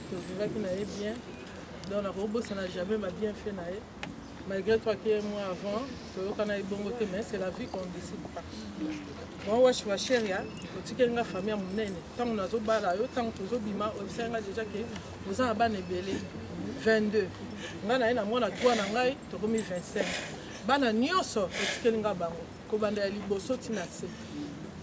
tozalaki na ye bien donc nakobosana jamais babien fait na ye malgré toi que moi avant toyokana ye bongo te mais c'est la vie qu'on décide pas moi washi wa sheria otikeli nga famille ya monene ntango nazobala yo ntango tozobima oyebisaki nga déjà ke oza na bana ebele 22 ngai na ye na mwana 3 na ngai tokomi 25 bana nyonso otikeli nga bango kobanda ya liboso ntina se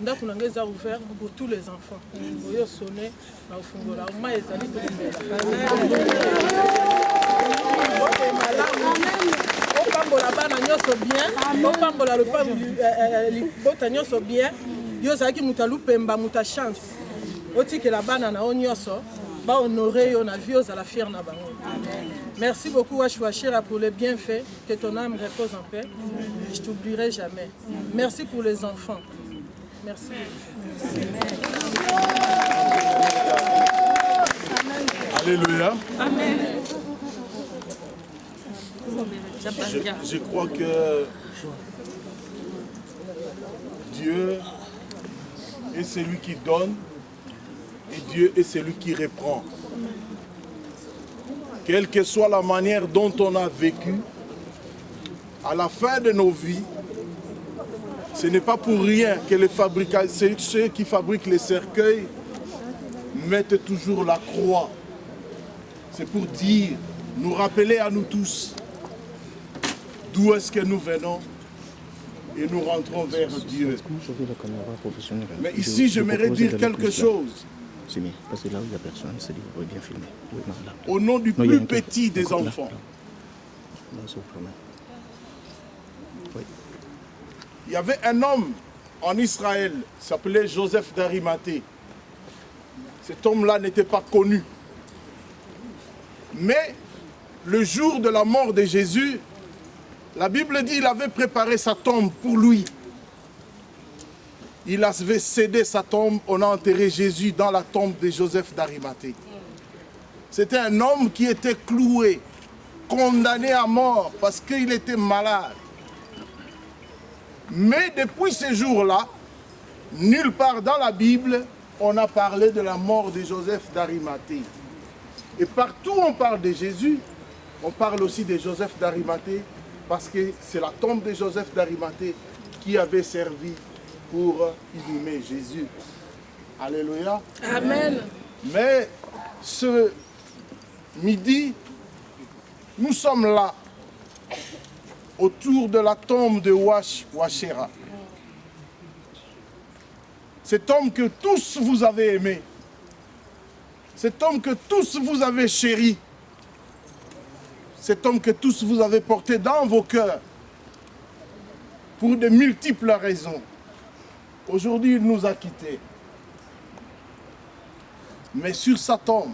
ndako na ngai eza ouvert pour tous les enfants oyo sone na ofungola oma ezali tokombela opambola bana nyonso bien opambola libota nyonso bien yo ozalaki moto alupemba moto chance otikela bana na yo nyonso bahonore yo na vie ozala fier na bango. Merci beaucoup Washwashira pour les bienfaits, que ton âme repose en paix. Je t'oublierai jamais. Merci pour les enfants. Merci. Alléluia. Amen. Je crois que Dieu est celui qui donne et Dieu est celui qui reprend. Quelle que soit la manière dont on a vécu, à la fin de nos vies, ce n'est pas pour rien que ceux qui fabriquent les cercueils mettent toujours la croix. C'est pour dire, nous rappeler à nous tous d'où est-ce que nous venons et nous rentrons vers Dieu. Mais ici, j'aimerais dire quelque chose. Parce que là où il n'y a personne, c'est bien filmé. Au nom du plus petit des enfants. Il y avait un homme en Israël, il s'appelait Joseph d'Arimathée. Cet homme-là n'était pas connu. Mais le jour de la mort de Jésus, la Bible dit qu'il avait préparé sa tombe pour lui. Il avait cédé sa tombe, on a enterré Jésus dans la tombe de Joseph d'Arimathée. C'était un homme qui était cloué, condamné à mort parce qu'il était malade. Mais depuis ce jour-là, nulle part dans la Bible, on a parlé de la mort de Joseph d'Arimathée. Et partout où on parle de Jésus, on parle aussi de Joseph d'Arimathée parce que c'est la tombe de Joseph d'Arimathée qui avait servi pour inhumer Jésus. Alléluia. Amen. Mais ce midi, nous sommes là, autour de la tombe de Washwashira. Cet homme que tous vous avez aimé. Cet homme que tous vous avez chéri. Cet homme que tous vous avez porté dans vos cœurs. Pour de multiples raisons. Aujourd'hui, il nous a quittés. Mais sur sa tombe,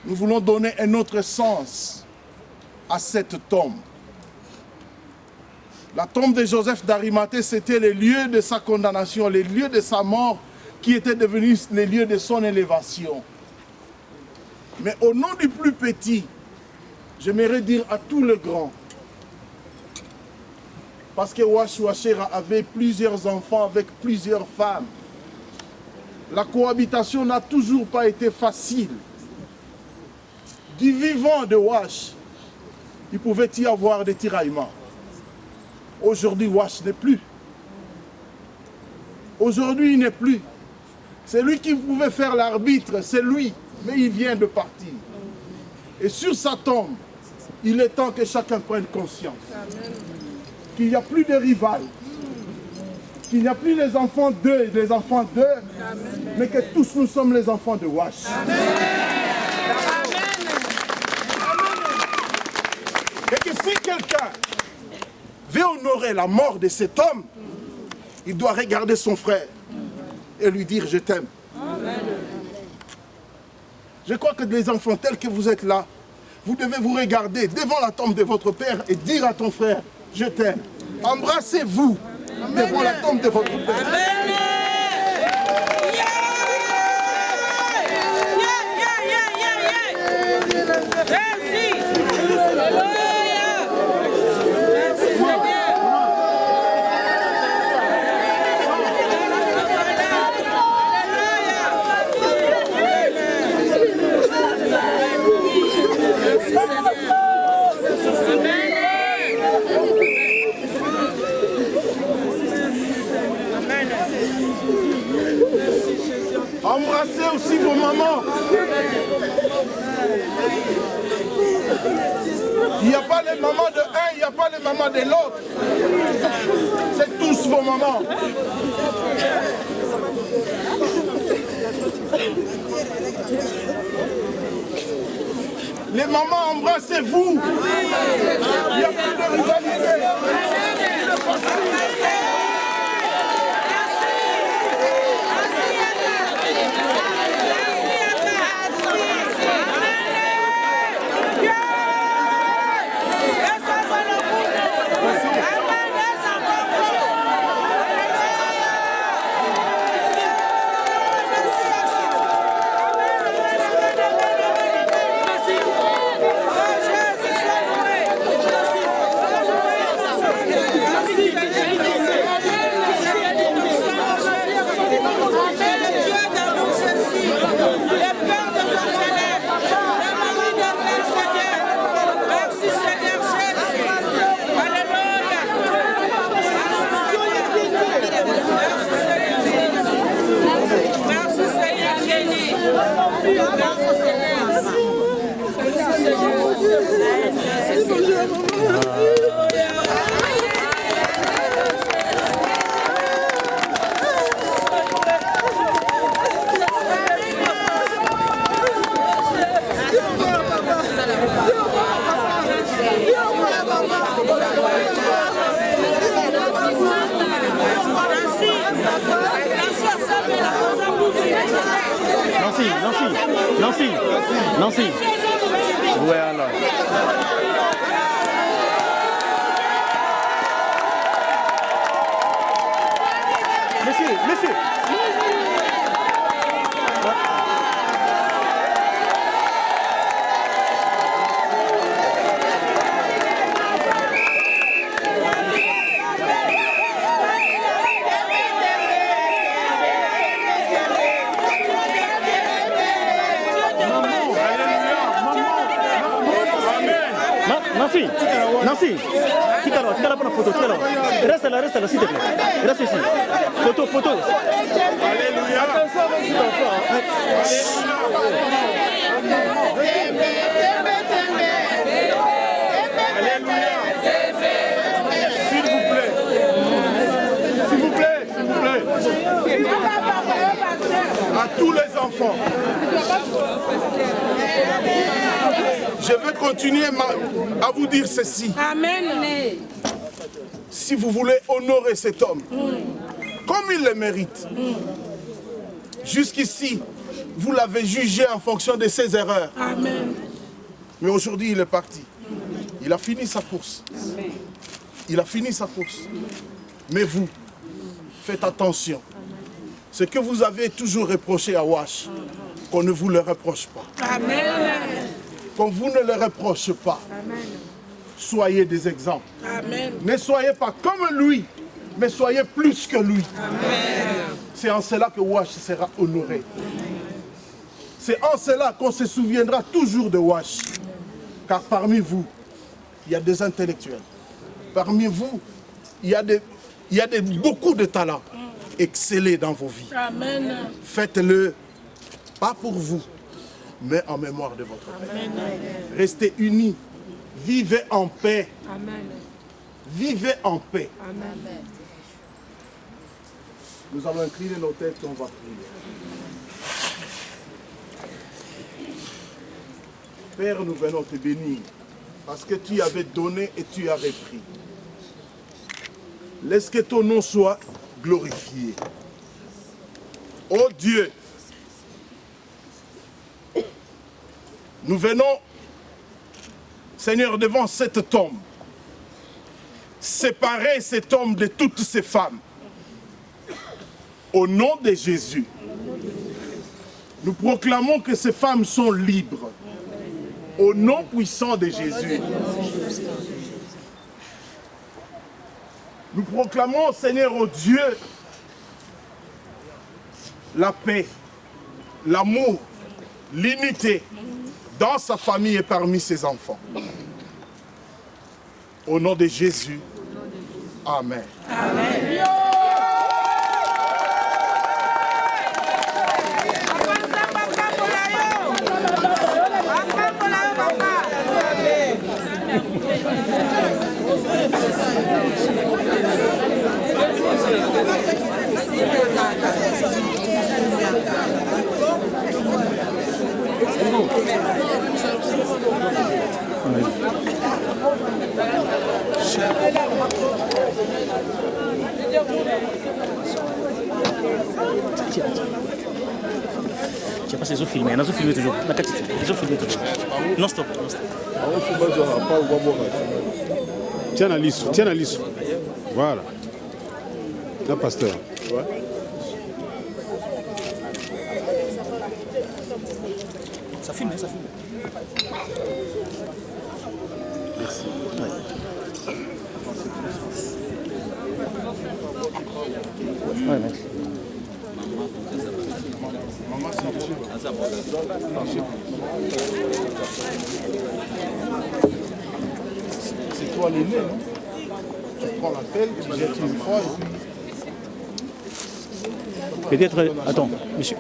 nous voulons donner un autre sens à cette tombe. La tombe de Joseph d'Arimathée, c'était le lieu de sa condamnation, le lieu de sa mort, qui était devenu le lieu de son élévation. Mais au nom du plus petit, j'aimerais dire à tous les grands, parce que Washwashira avait plusieurs enfants avec plusieurs femmes. La cohabitation n'a toujours pas été facile. Du vivant de Wash, il pouvait y avoir des tiraillements. Aujourd'hui, Wash n'est plus. Aujourd'hui, il n'est plus. C'est lui qui pouvait faire l'arbitre, c'est lui, mais il vient de partir. Et sur sa tombe, il est temps que chacun prenne conscience qu'il n'y a plus de rival, qu'il n'y a plus les enfants d'eux et les enfants d'eux, mais que tous nous sommes les enfants de Wash. Amen. Et que si quelqu'un veut honorer la mort de cet homme, il doit regarder son frère et lui dire « je t'aime ». Je crois que les enfants tels que vous êtes là, vous devez vous regarder devant la tombe de votre père et dire à ton frère « je t'aime ». Embrassez-vous devant la tombe de votre père. Amen. Il n'y a pas les mamans de un, il n'y a pas les mamans de l'autre. C'est tous vos mamans. Les mamans, embrassez-vous. Il n'y a plus de rivalité. Nancy. Voilà. Monsieur. Nancy, quittez-la pour la photo, reste là, s'il te plaît. Reste ici. Photo. Alléluia. Alléluia. S'il vous plaît. À tous les enfants. Je vais continuer à vous dire ceci. Amen. Si vous voulez honorer cet homme, comme il le mérite, jusqu'ici, vous l'avez jugé en fonction de ses erreurs. Amen. Mais aujourd'hui, il est parti. Il a fini sa course. Mais vous, faites attention. Ce que vous avez toujours reproché à Wash, qu'on ne vous le reproche pas. Amen. Qu'on vous ne le reproche pas. Amen. Soyez des exemples. Amen. Ne soyez pas comme lui, mais soyez plus que lui. Amen. C'est en cela que Wash sera honoré. C'est en cela qu'on se souviendra toujours de Wash. Car parmi vous, il y a des intellectuels. Parmi vous, il y a beaucoup de talents. Excellez dans vos vies. Amen. Faites-le, pas pour vous, mais en mémoire de votre Père. Restez unis. Vivez en paix. Amen. Vivez en paix. Amen. Nous allons incliner nos têtes et on va prier. Père, nous venons te bénir parce que tu avais donné et tu avais pris. Laisse que ton nom soit glorifié. Oh Dieu, nous venons, Seigneur, devant cet homme, séparer cet homme de toutes ces femmes. Au nom de Jésus, nous proclamons que ces femmes sont libres. Au nom puissant de Jésus. Nous proclamons, Seigneur, oh Dieu, la paix, l'amour, l'unité dans sa famille et parmi ses enfants. Au nom de Jésus, Amen. Amen. Tu as pas ces eaux filmées, on a filmé toujours. Les eaux filmées toujours. Non stop. Tiens la liste. Voilà. Là, pasteur. Ouais. Ça filme. Merci. Ouais, merci. C'est toi l'aîné, non? Tu prends la pelle, tu jettes une fois et puis... Peut-être, attends, monsieur,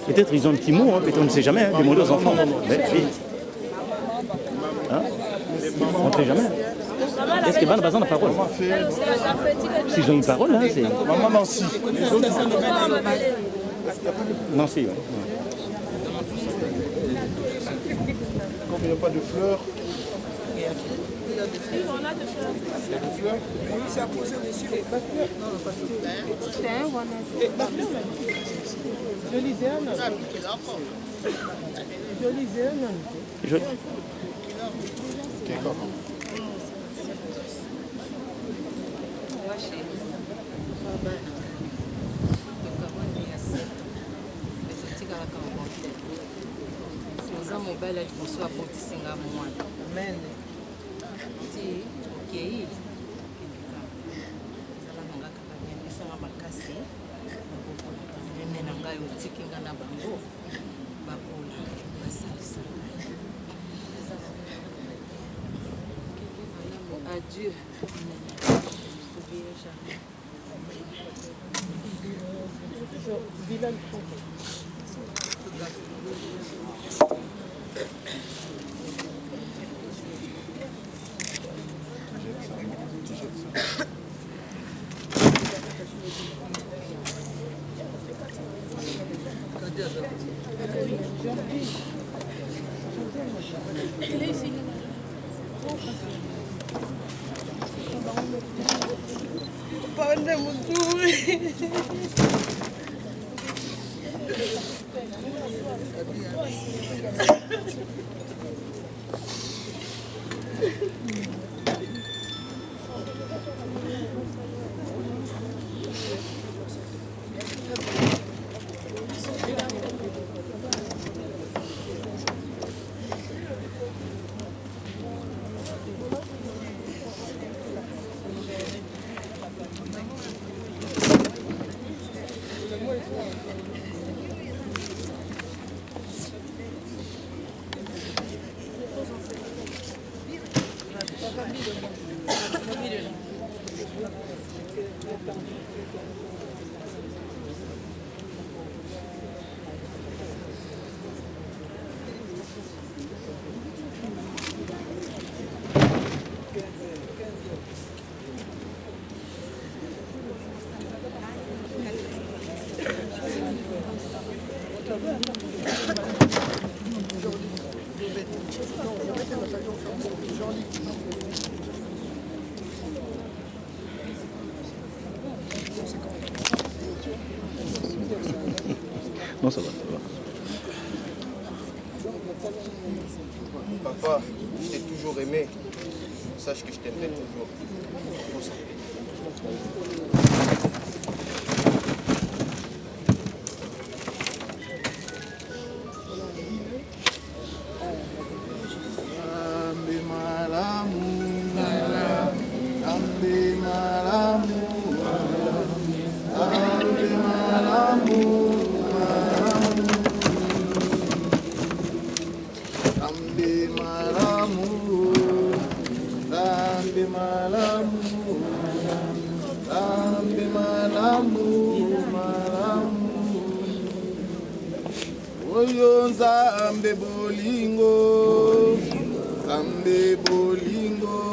peut-être ils ont un petit mot, hein, peut-être on ne sait jamais, hein, demandez aux enfants. Mais, hein? On ne sait jamais. Est-ce que Van Bazan a la parole? S'ils ont une parole, hein, c'est... Maman Nancy. Nancy, ouais. Comme il n'y a pas de fleurs. On a des fleurs. Il y a des fleurs? Oui, c'est à poser dessus. Je lisais un an. Amen. Adieu. Il est ici. Pande mzuri. Non, ça va. Papa, je t'ai toujours aimé. Sache que je t'aimerai toujours. Pour ça. Zambe bolingo, Zambe bolingo.